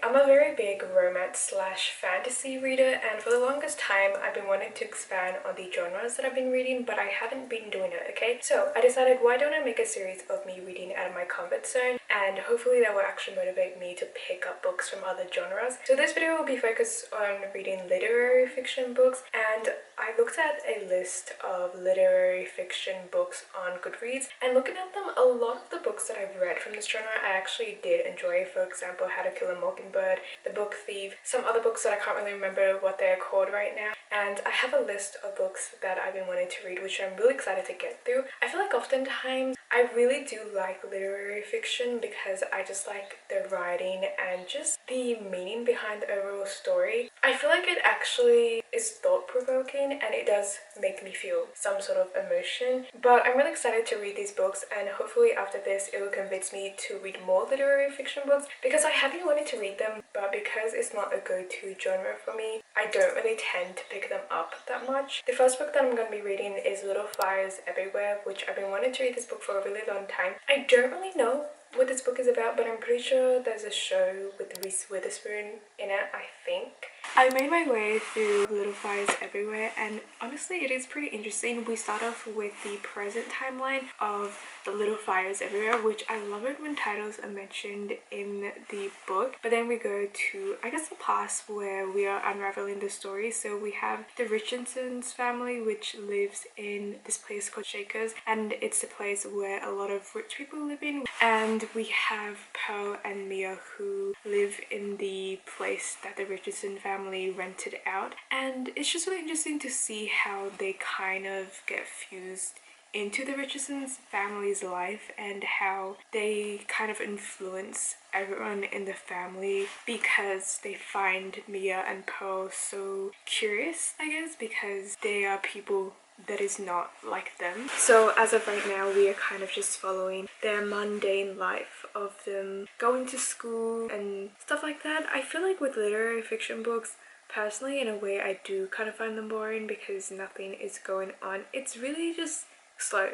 I'm a very big romance slash fantasy reader, and for the longest time I've been wanting to expand on the genres that I've been reading, but I haven't been doing it, okay? So I decided, why don't I make a series of me reading out of my comfort zone, and hopefully that will actually motivate me to pick up books from other genres. So this video will be focused on reading literary fiction books, and I looked at a list of literary fiction books on Goodreads, and looking at them, a lot of the books that I've read from this genre I actually did enjoy. For example, How to Kill a Mockingbird, The Book Thief, some other books that I can't really remember what they're called right now. And I have a list of books that I've been wanting to read, which I'm really excited to get through. I feel like oftentimes I really do like literary fiction because I just like the writing and just the meaning behind the overall story. I feel like it actually is thought-provoking and it does make me feel some sort of emotion. But I'm really excited to read these books, and hopefully after this it will convince me to read more literary fiction books, because I have been wanting to read them, but because it's not a go-to genre for me, I don't really tend to pick them up that much. The first book that I'm going to be reading is Little Fires Everywhere, which I've been wanting to read this book for a really long time. I don't really know what this book is about, but I'm pretty sure there's a show with Reese Witherspoon in it, I think. I made my way through Little Fires Everywhere, and honestly it is pretty interesting. We start off with the present timeline of the Little Fires Everywhere, which I love it when titles are mentioned in the book, but then we go to, I guess, the past where we are unraveling the story. So we have the Richardson's family, which lives in this place called Shakers, and it's the place where a lot of rich people live in. And we have Pearl and Mia, who live in the place that the Richardson family rented out, and it's just really interesting to see how they kind of get fused into the Richardson's family's life and how they kind of influence everyone in the family because they find Mia and Pearl so curious, I guess, because they are people that is not like them. So as of right now, we are kind of just following their mundane life of them going to school and stuff like that. I feel like with literary fiction books, personally, in a way, I do kind of find them boring because nothing is going on. It's really just slow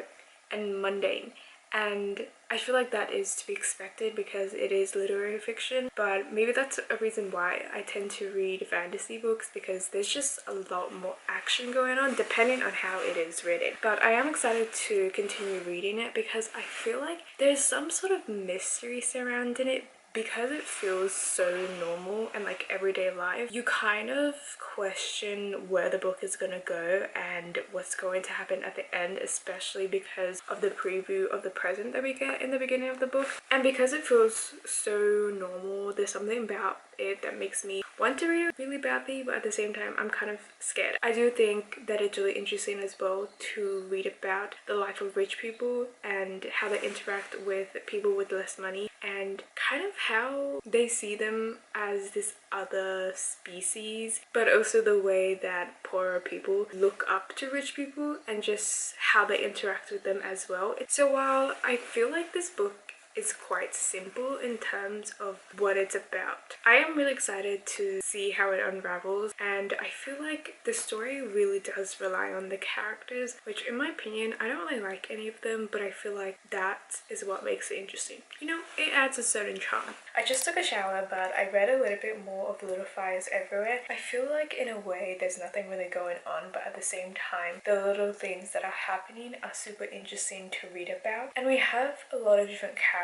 and mundane, and I feel like that is to be expected because it is literary fiction. But maybe that's a reason why I tend to read fantasy books, because there's just a lot more action going on depending on how it is written. But I am excited to continue reading it because I feel like there's some sort of mystery surrounding it. Because it feels so normal and like everyday life, you kind of question where the book is gonna go and what's going to happen at the end, especially because of the preview of the present that we get in the beginning of the book. And because it feels so normal, there's something about it that makes me want to read it really badly, but at the same time I'm kind of scared. I do think that it's really interesting as well to read about the life of rich people and how they interact with people with less money, and kind of how they see them as this other species, but also the way that poorer people look up to rich people and just how they interact with them as well. So while I feel like this book is quite simple in terms of what it's about, I am really excited to see how it unravels, and I feel like the story really does rely on the characters, which in my opinion, I don't really like any of them, but I feel like that is what makes it interesting. You know, it adds a certain charm. I just took a shower, but I read a little bit more of Little Fires Everywhere. I feel like in a way there's nothing really going on, but at the same time the little things that are happening are super interesting to read about. And we have a lot of different characters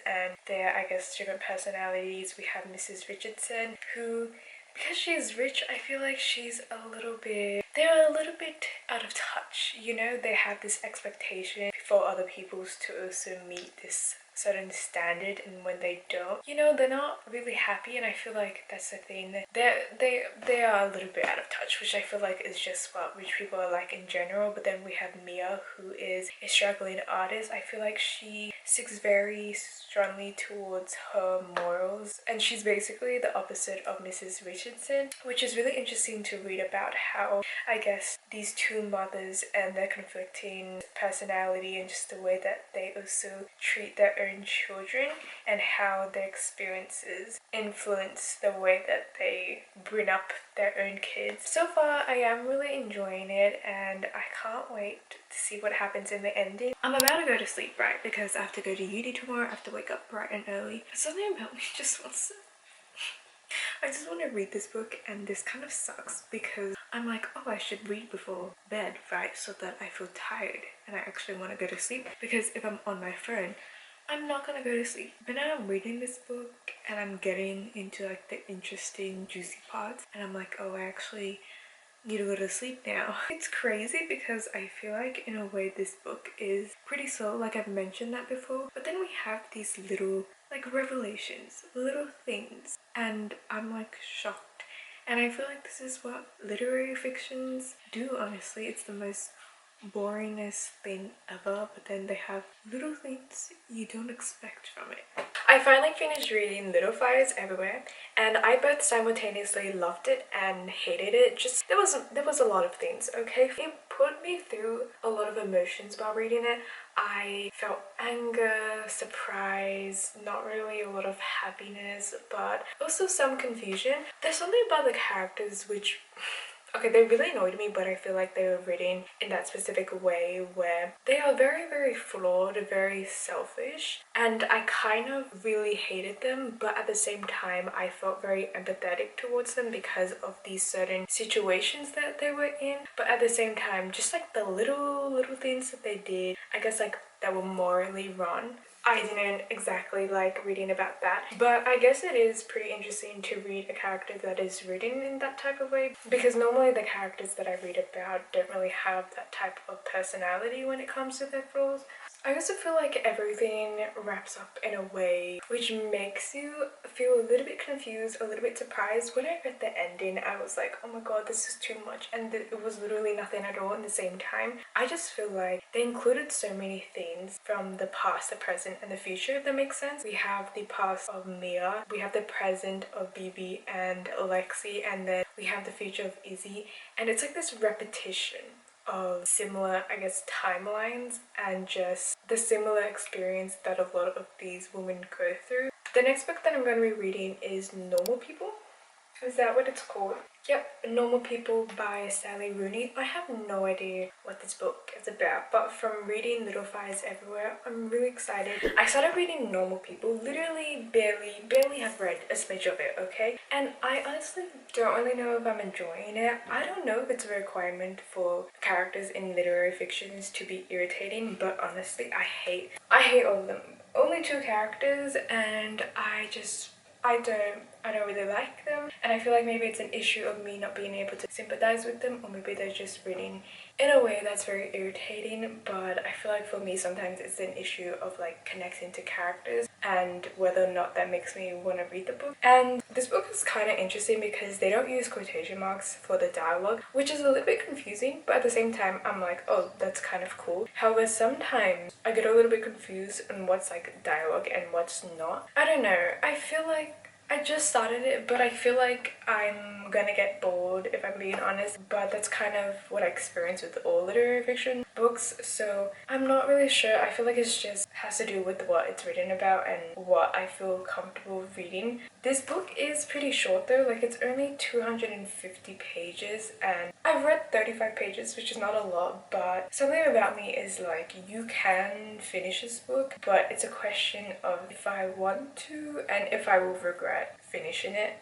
and their, I guess, different personalities. We have Mrs. Richardson, who, because she's rich, I feel like they're a little bit out of touch. You know, they have this expectation for other people to also meet this certain standard, and when they don't, you know, they're not really happy. And I feel like that's the thing, they are a little bit out of touch, which I feel like is just what rich people are like in general. But then we have Mia, who is a struggling artist. I feel like she sticks very strongly towards her morals, and she's basically the opposite of Mrs. Richardson, which is really interesting to read about how, I guess, these two mothers and their conflicting personality and just the way that they also treat their own children and how their experiences influence the way that they bring up their own kids. So far I am really enjoying it, and I can't wait to see what happens in the ending. I'm about to go to sleep, right, because I have to go to uni tomorrow. I have to wake up bright and early. Something about me just wants to I just want to read this book, and this kind of sucks because I'm like, oh, I should read before bed, right? So that I feel tired and I actually want to go to sleep, because if I'm on my phone, I'm not gonna go to sleep. But now I'm reading this book and I'm getting into like the interesting, juicy parts, and I'm like, oh, I actually need to go to sleep now. It's crazy because I feel like in a way this book is pretty slow, like I've mentioned that before, but then we have these little like revelations, little things, and I'm like shocked. And I feel like this is what literary fictions do, honestly. It's the most boringest thing ever, but then they have little things you don't expect from it. I finally finished reading Little Fires Everywhere, and I both simultaneously loved it and hated it. Just there was a lot of things, okay? It put me through a lot of emotions while reading it. I felt anger, surprise, not really a lot of happiness, but also some confusion. There's something about the characters which okay, they really annoyed me, but I feel like they were written in that specific way where they are very, very flawed, very selfish, and I kind of really hated them, but at the same time, I felt very empathetic towards them because of these certain situations that they were in. But at the same time, just like the little things that they did, I guess like that were morally wrong, I didn't exactly like reading about that, but I guess it is pretty interesting to read a character that is written in that type of way, because normally the characters that I read about don't really have that type of personality when it comes to their flaws. I also feel like everything wraps up in a way which makes you feel a little bit confused, a little bit surprised. When I read the ending, I was like, oh my god, this is too much, and it was literally nothing at all at the same time. I just feel like they included so many things from the past, the present, and the future, if that makes sense. We have the past of Mia, we have the present of Bibi and Alexi, and then we have the future of Izzy, and it's like this repetition of similar, I guess, timelines and just the similar experience that a lot of these women go through. The next book that I'm going to be reading is Normal People. Is that what it's called? Yep, Normal People by Sally Rooney. I have no idea what this book is about, but from reading Little Fires Everywhere, I'm really excited. I started reading Normal People, literally barely have read a smidge of it, okay? And I honestly don't really know if I'm enjoying it. I don't know if it's a requirement for characters in literary fictions to be irritating, but honestly, I hate all of them. Only two characters, and I don't really like them, and I feel like maybe it's an issue of me not being able to sympathize with them, or maybe they're just written in a way that's very irritating. But I feel like for me sometimes it's an issue of like connecting to characters and whether or not that makes me want to read the book. And this book is kind of interesting because they don't use quotation marks for the dialogue, which is a little bit confusing, but at the same time I'm like, oh, that's kind of cool. However, sometimes I get a little bit confused on what's like dialogue and what's not. I don't know, I feel like I just started it, but I feel like I'm gonna get bored if I'm being honest, but that's kind of what I experience with all literary fiction books, so I'm not really sure. I feel like it's just has to do with what it's written about and what I feel comfortable reading. This book is pretty short though, like it's only 250 pages, and I've read 35 pages, which is not a lot, but something about me is like, you can finish this book, but it's a question of if I want to and if I will regret finishing it.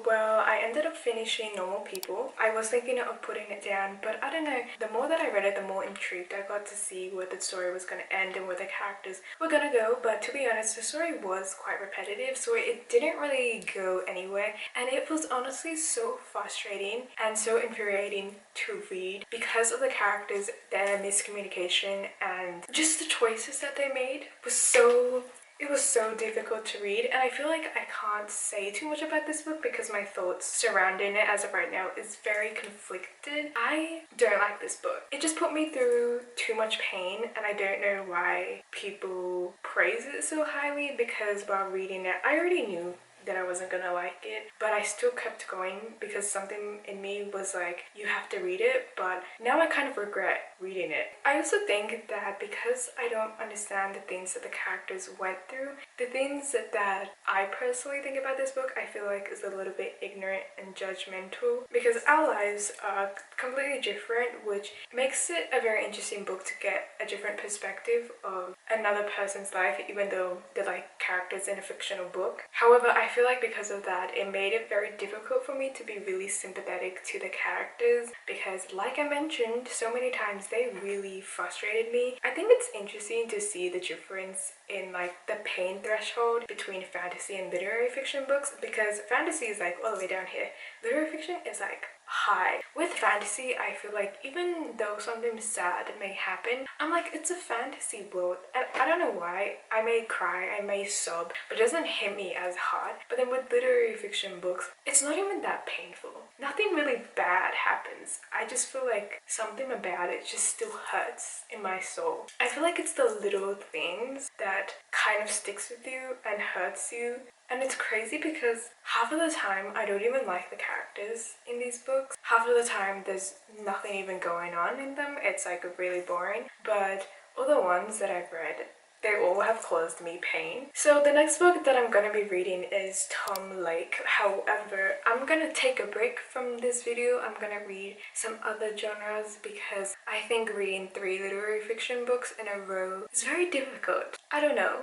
Well, I ended up finishing Normal People. I was thinking of putting it down, but I don't know. The more that I read it, the more intrigued I got to see where the story was going to end and where the characters were going to go. But to be honest, the story was quite repetitive, so it didn't really go anywhere. And it was honestly so frustrating and so infuriating to read because of the characters, their miscommunication, and just the choices that they made was so... It was so difficult to read, and I feel like I can't say too much about this book because my thoughts surrounding it as of right now is very conflicted. I don't like this book. It just put me through too much pain, and I don't know why people praise it so highly, because while reading it, I already knew that I wasn't gonna like it, but I still kept going because something in me was like, you have to read it, but now I kind of regret reading it. I also think that because I don't understand the things that the characters went through, the things that I personally think about this book, I feel like is a little bit ignorant and judgmental, because our lives are completely different, which makes it a very interesting book to get a different perspective of another person's life, even though they're like characters in a fictional book. However, I feel feel like because of that, it made it very difficult for me to be really sympathetic to the characters because, like I mentioned so many times, they really frustrated me. I think it's interesting to see the difference in like the pain threshold between fantasy and literary fiction books, because fantasy is like all the way down here, literary fiction is like high. With fantasy, I feel like even though something sad may happen, I'm like, it's a fantasy world, and I don't know why, I may cry, I may sob, but it doesn't hit me as hard. But then with literary fiction books, it's not even that painful. Nothing really bad happens. I just feel like something about it just still hurts in my soul. I feel like it's the little things that kind of sticks with you and hurts you. And it's crazy because half of the time I don't even like the characters in these books. Half of the time there's nothing even going on in them. It's like really boring. But all the ones that I've read, they all have caused me pain. So the next book that I'm gonna be reading is Tom Lake. However, I'm gonna take a break from this video. I'm gonna read some other genres because I think reading 3 literary fiction books in a row is very difficult. I don't know.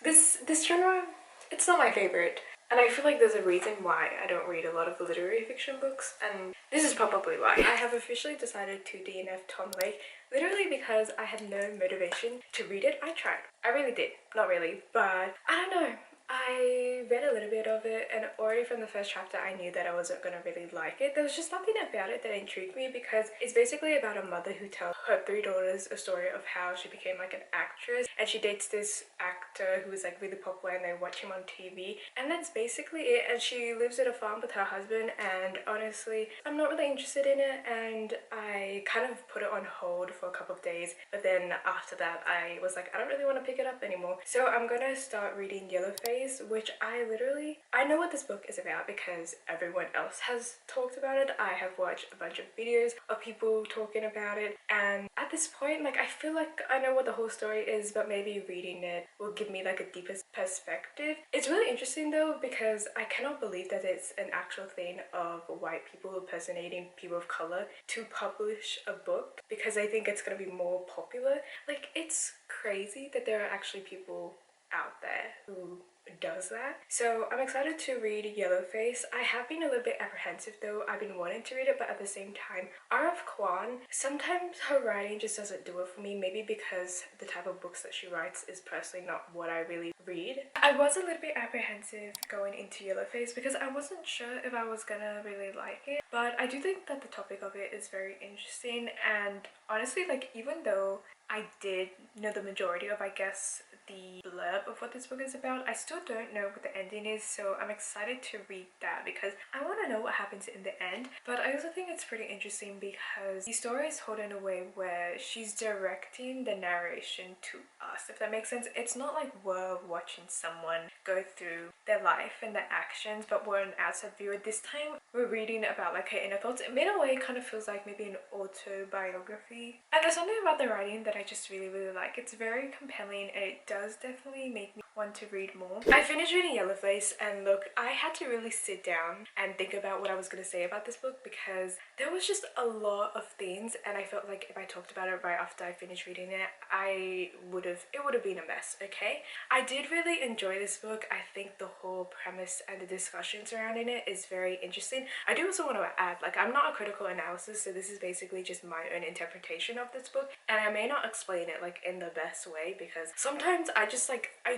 This genre, it's not my favorite. And I feel like there's a reason why I don't read a lot of literary fiction books, and this is probably why. I have officially decided to DNF Tom Lake, literally because I had no motivation to read it. I tried. I really did. Not really, but I don't know. I read a little bit of it, and already from the first chapter I knew that I wasn't gonna really like it. There was just something about it that intrigued me because it's basically about a mother who tells her 3 daughters a story of how she became like an actress, and she dates this actor who is like really popular and they watch him on TV, and that's basically it. And she lives at a farm with her husband, and honestly I'm not really interested in it, and I kind of put it on hold for a couple of days, but then after that I was like, I don't really want to pick it up anymore. So I'm gonna start reading Yellowface, which I know what this book is about because everyone else has talked about it. I have watched a bunch of videos of people talking about it, and at this point, like, I feel like I know what the whole story is, but maybe reading it will give me like a deeper perspective. It's really interesting though because I cannot believe that it's an actual thing of white people impersonating people of color to publish a book, because I think it's gonna be more popular. Like, it's crazy that there are actually people out there who does that. So I'm excited to read Yellowface. I have been a little bit apprehensive though. I've been wanting to read it, but at the same time, R.F. Kuang, sometimes her writing just doesn't do it for me, maybe because the type of books that she writes is personally not what I really read. I was a little bit apprehensive going into Yellowface because I wasn't sure if I was gonna really like it, but I do think that the topic of it is very interesting. And honestly, like, even though I did know the majority of, I guess, the blurb of what this book is about, I still don't know what the ending is, so I'm excited to read that because I want to know what happens in the end. But I also think it's pretty interesting because the story is told in a way where she's directing the narration to us, if that makes sense. It's not like we're watching someone go through their life and their actions, but we're an outside viewer. This time we're reading about like her inner thoughts. In a way, it kind of feels like maybe an autobiography. And there's something about the writing that I just really like. It's very compelling and it does definitely make me want to read more. I finished reading Yellowface, and look, I had to really sit down and think about what I was going to say about this book because there was just a lot of things, and I felt like if I talked about it right after I finished reading it, it would have been a mess, okay? I did really enjoy this book. I think the whole premise and the discussion surrounding it is very interesting. I do also want to add, like, I'm not a critical analysis, so this is basically just my own interpretation of this book, and I may not explain it like in the best way because sometimes I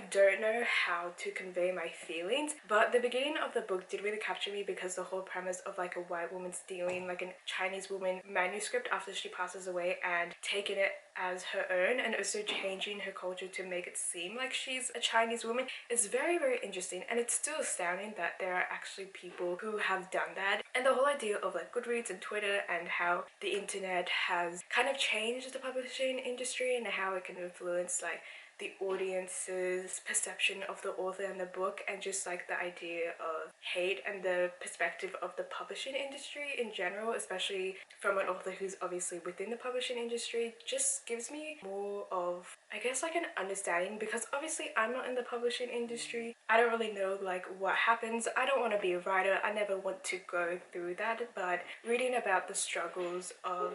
don't know how to convey my feelings. But the beginning of the book did really capture me because the whole premise of like a white woman stealing like a Chinese woman manuscript after she passes away and taking it as her own, and also changing her culture to make it seem like she's a Chinese woman, is very interesting. And it's still astounding that there are actually people who have done that. And the whole idea of like Goodreads and Twitter and how the internet has kind of changed the publishing industry and how it can influence like the audience's perception of the author and the book, and just like the idea of hate and the perspective of the publishing industry in general, especially from an author who's obviously within the publishing industry, just gives me more of, I guess, like an understanding, because obviously I'm not in the publishing industry. I don't really know like what happens. I don't want to be a writer. I never want to go through that, but reading about the struggles of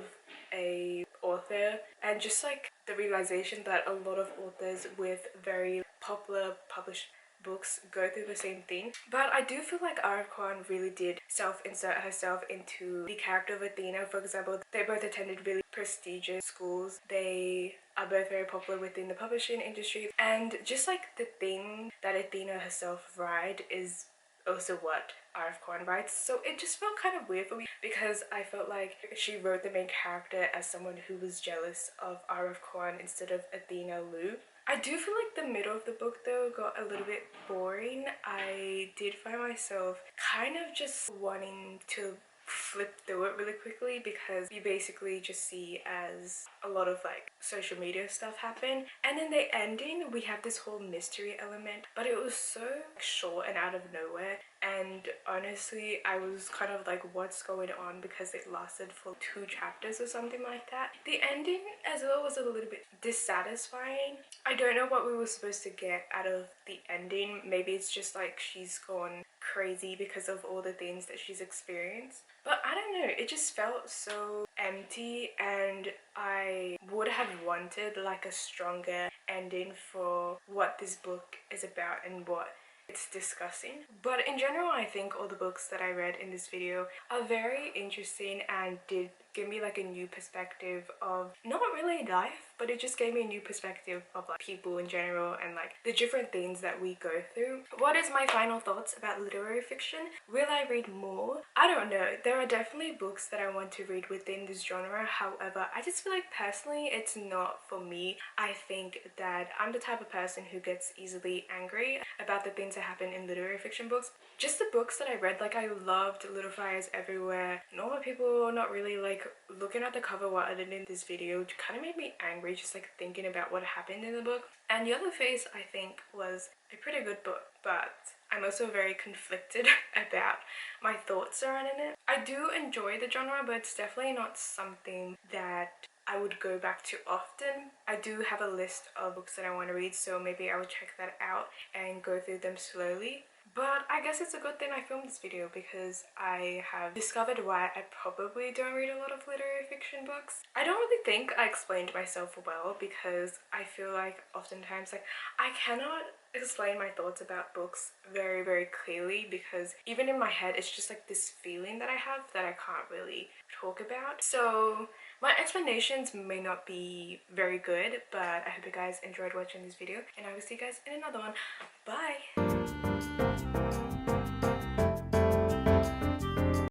a author and just like the realization that a lot of authors with very popular published books go through the same thing. But I do feel like 𝐸 really did self-insert herself into the character of Athena. For example, they both attended really prestigious schools. They are both very popular within the publishing industry, and just like the thing that Athena herself writes is also what 𝐸 writes. So it just felt kind of weird for me because I felt like she wrote the main character as someone who was jealous of 𝐸 instead of Athena Lu. I do feel like the middle of the book though got a little bit boring. I did find myself kind of just wanting to flip through it really quickly because you basically just see as a lot of like social media stuff happen, and in the ending we have this whole mystery element, but it was so short and out of nowhere, and honestly I was kind of like, what's going on, because it lasted for 2 chapters or something like that. The ending as well was a little bit dissatisfying. I don't know what we were supposed to get out of the ending. Maybe it's just like she's gone crazy because of all the things that she's experienced, but I don't know, it just felt so empty, and I would have wanted like a stronger ending for what this book is about and what it's discussing. But in general, I think all the books that I read in this video are very interesting and did give me like a new perspective of not really life, but it just gave me a new perspective of like people in general and like the different things that we go through. What is my final thoughts about literary fiction? Will I read more? I don't know. There are definitely books that I want to read within this genre. However, I just feel like personally it's not for me. I think that I'm the type of person who gets easily angry about the things that happen in literary fiction books. Just the books that I read, like I loved Little Fires Everywhere. Normal people not really like looking at the cover while editing this video kind of made me angry just like thinking about what happened in the book. And Yellowface I think was a pretty good book, but I'm also very conflicted about my thoughts surrounding it. I do enjoy the genre, but it's definitely not something that I would go back to often. I do have a list of books that I want to read, so maybe I will check that out and go through them slowly. But I guess it's a good thing I filmed this video because I have discovered why I probably don't read a lot of literary fiction books. I don't really think I explained myself well because I feel like oftentimes like I cannot explain my thoughts about books very clearly, because even in my head it's just like this feeling that I have that I can't really talk about. So my explanations may not be very good, but I hope you guys enjoyed watching this video and I will see you guys in another one. Bye!